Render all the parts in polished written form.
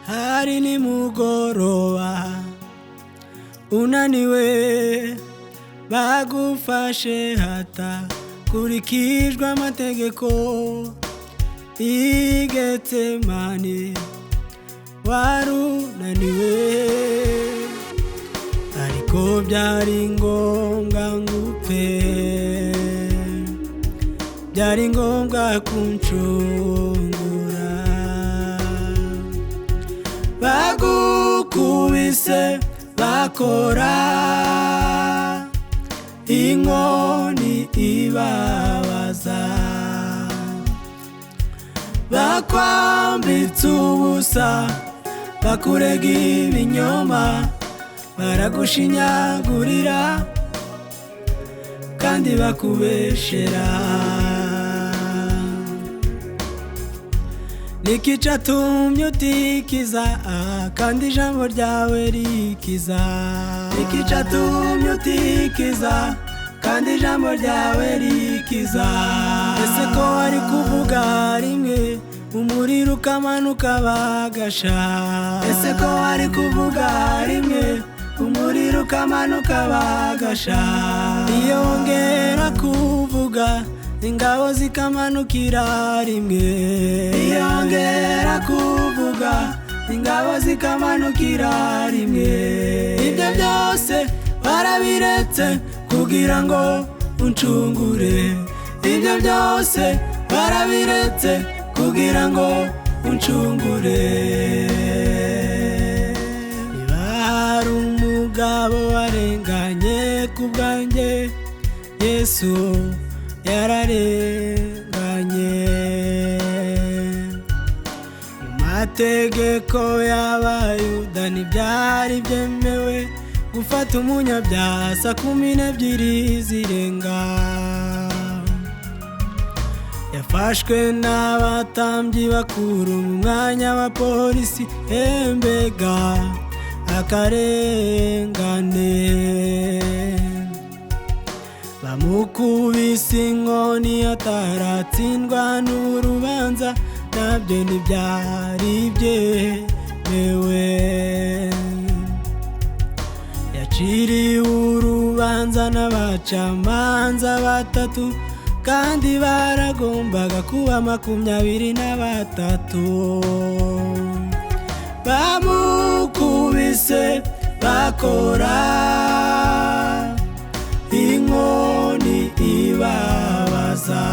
hari nimugoroba unaniwe bagufashe hatakurikijwe amategeko i Getsemani warunaniwe ariko byari ngombwa ngupfe byari ngombwa kuncungura bagukubise bakora inkoni ibabaza bakwambitse ubusa bakurega ibinyoma baragushinyagurira kandi bakubeshera niki catumye utikiza kandi ijambo ryawe rikiza niki catumye utikiza kandi ijambo ryawe rikiza ese ko wari kuvuga rimwe umuriro ukamanuka bagasha ese ko wari kuvuga rimwe umuriro ukamanuka bagasha iyo wongera kuvuga ingabo zikamanukira rimwe iyo wongera kuvuga ingabo zikamanukira rimwe ibyo byose barabiretse kugira ngo uncungure ibyo byose barabiretse kugira ngo uncungure niba hari umugabo warenganye ku bwanjye Yesu yararenganye mu mategeko y'Abayuda ntibyari byemewe gufata umunyabyaha saa 12 zirenga yafashwe n'abatambyi bakuru mu mwanya wa polisi mbega akarengane bamukubise inkoni ataratsindwa n'urubanza nabyo ntibyari byemewe yaciriwe urubanza n'abacamanza batatu kandi baragombaga kuba 23 bamukubise bakora inkoni ibabaza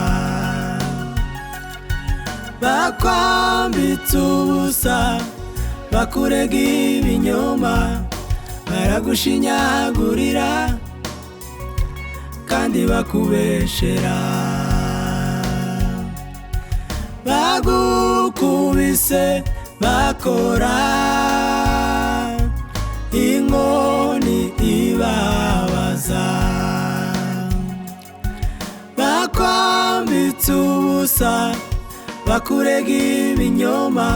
bakwambitse ubusa bakurega ibinyoma baragushinyagurira kandi bakubeshera bagukubise bakora inkoni ibabaza bakwambitse ubusa bakurega ibinyoma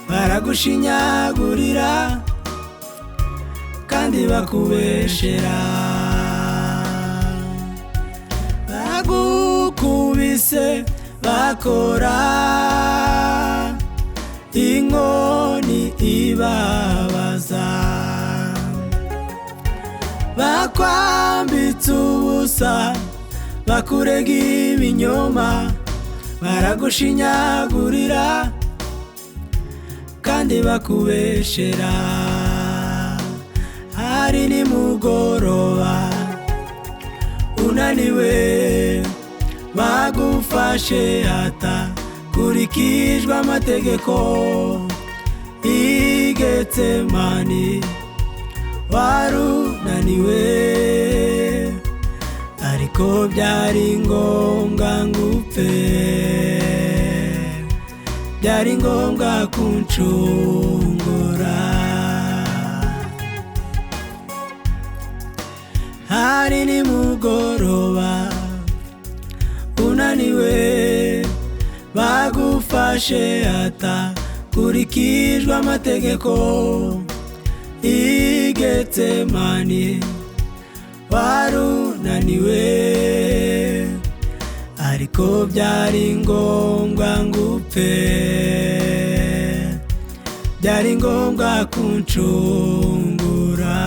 baragushinyagurira kandi bakubeshera bagukubise bakora inkoni ibabaza bakwambitse ubusa bakurega ibinyoma baragushinyagurira kandi bakubeshera hari nimugoroba unaniwe bagufashe hatakurikijwe amategeko i Getsemani warunaniwe ariko byari ngombwa ngupfe byari ngombwa kuncungura hari nimugoroba unaniwe bagufashe hatakurikijwe amategeko i Getsemani warunaniwe ariko byari ngombwa ngupfe byari ngombwa kuncungura.